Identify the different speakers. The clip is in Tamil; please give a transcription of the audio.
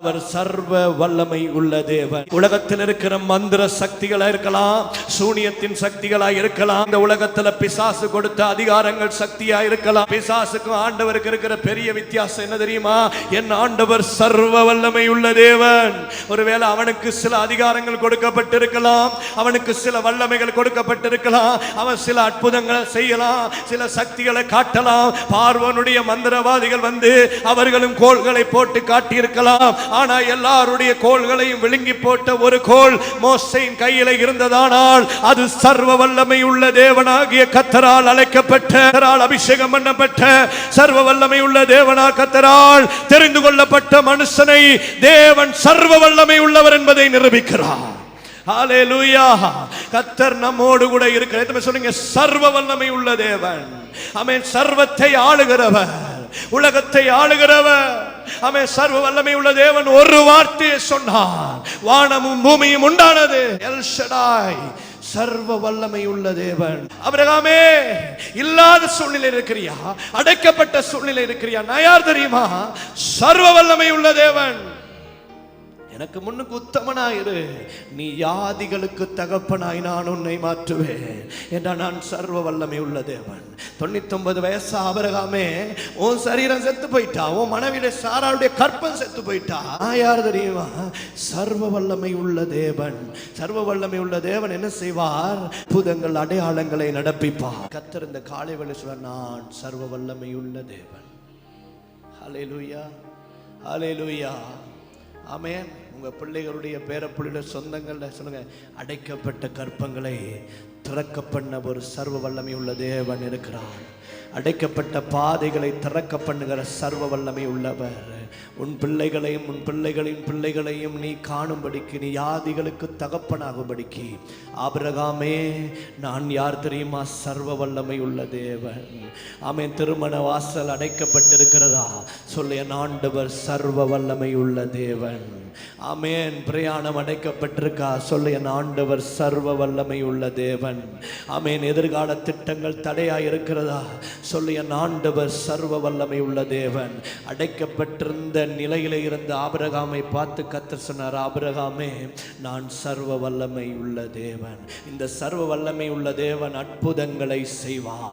Speaker 1: அவர் சர்வ வல்லமை உள்ள தேவன். உலகத்தில் இருக்கிற மந்திர சக்திகளா இருக்கலாம், சூனியத்தின் சக்திகளா இருக்கலாம், இந்த உலகத்துல பிசாசு கொடுத்த அதிகாரங்கள் சக்தியா இருக்கலாம். பிசாசுக்கும் ஆண்டவருக்கு இருக்கிற பெரிய வித்தியாசம் என்ன தெரியுமா? என் ஆண்டவர் சர்வ வல்லமை உள்ள தேவன். ஒருவேளை அவனுக்கு சில அதிகாரங்கள் கொடுக்கப்பட்டிருக்கலாம், அவனுக்கு சில வல்லமைகள் கொடுக்கப்பட்டிருக்கலாம், அவன் சில அற்புதங்களை செய்யலாம், சில சக்திகளை காட்டலாம். பார்வோனுடைய மந்திரவாதிகள் வந்து அவர்களும் கோள்களை போட்டு காட்டியிருக்கலாம். ஆனா எல்லாருடைய கோள்களையும் விழுங்கி போட்ட ஒரு கோள் மோசேயின் கையில இருந்ததானால் அது சர்வ வல்லமை உள்ள தேவனாகிய கர்த்தரால் அழைக்கப்பட்ட, அபிஷேகம் பண்ணப்பட்ட, சர்வ வல்லமை உள்ள தேவனாகிய கர்த்தரால் தெரிந்து கொள்ளப்பட்ட மனுஷனை தேவன் சர்வ வல்லமை உள்ளவர் என்பதை நிரூபிக்கிறார். ஹல்லேலூயா. கர்த்தர் நம்மோடு கூட இருக்கிறார். சொல்லுங்க, சர்வ வல்லமை உள்ள தேவன். ஆமென். சர்வத்தை ஆளுகிறவர், உலகத்தை ஆளுகிறவர். ஆமென். சர்வ வல்லமை உள்ள தேவன் ஒரு வார்த்தையை சொன்னார், வானமும் பூமியும் உண்டானது. எல் ஷடாய், சர்வ வல்லமை உள்ள தேவன். ஆபிரகாமே, இல்லாத சூழ்நிலை இருக்கிறியா, அடைக்கப்பட்ட சூழ்நிலை இருக்கிறியா, நான் யார் தெரியுமா? சர்வ வல்லமை உள்ள தேவன். எனக்கு முன்னுக்கு உத்தமனாயிரு, நீ யாதிகளுக்கு தகப்பனாய் நான் உன்னை மாற்றுவேன் என்ற நான் சர்வ வல்லமை உள்ள தேவன். 99 வயசு ஆபிரகாமே, உன் சரீரம் செத்து போயிட்டா, உன் மனைவியுடைய சாராளுடைய கற்பம் செத்து போயிட்டா, யார் தெரியுமா? சர்வ வல்லமை உள்ள தேவன். சர்வ வல்லமை உள்ள தேவன் என்ன செய்வார்? அற்புதங்கள், அடையாளங்களை நடப்பிப்பார். கர்த்தர் இந்த காலை வேளை சொல்வார், நான் சர்வ வல்லமை உள்ள தேவன். ஹல்லேலூயா, ஹல்லேலூயா. ஆமென். உங்க பிள்ளைகளுடைய பேரப்பிள்ளைகளுடைய சொந்தங்கள்ல சொல்லுங்க, அடைக்கப்பட்ட கற்பங்களை திறக்க பண்ண ஒரு சர்வ வல்லமை உள்ள தேவன் இருக்கிறார். அடைக்கப்பட்ட பாதைகளை திறக்க பண்ணுகிற சர்வ வல்லமை உள்ளவர். உன் பிள்ளைகளையும் உன் பிள்ளைகளின் பிள்ளைகளையும் நீ காணும்படிக்கு, நீ யாதிகளுக்கு தகப்பனாகும்படிக்கு. ஆபிரகாமே, நான் யார் தெரியுமா? சர்வ வல்லமை உள்ள தேவன். ஆமென். திருமண வாசல் அடைக்கப்பட்டிருக்கிறதா? சொல்ல, என் ஆண்டவர் சர்வ வல்லமை உள்ள தேவன். ஆமென். பிரயாணம் அடைக்கப்பட்டிருக்கா? சொல்ல, என் ஆண்டவர் சர்வ வல்லமை உள்ள தேவன். ஆமென். எதிர்கால திட்டங்கள் தடையாய் இருக்கிறதா? சொல்ல, என் ஆண்டவர் சர்வ வல்லமை உள்ள தேவன். அடைக்கப்பட்டிருந்த நிலையில இருந்த ஆபிரகாமை பார்த்து கர்த்தர் சொன்னார், ஆபிரகாமே, நான் சர்வ வல்லமை உள்ள தேவன். இந்த சர்வ வல்லமை உள்ள தேவன் அற்புதங்களை செய்வார்.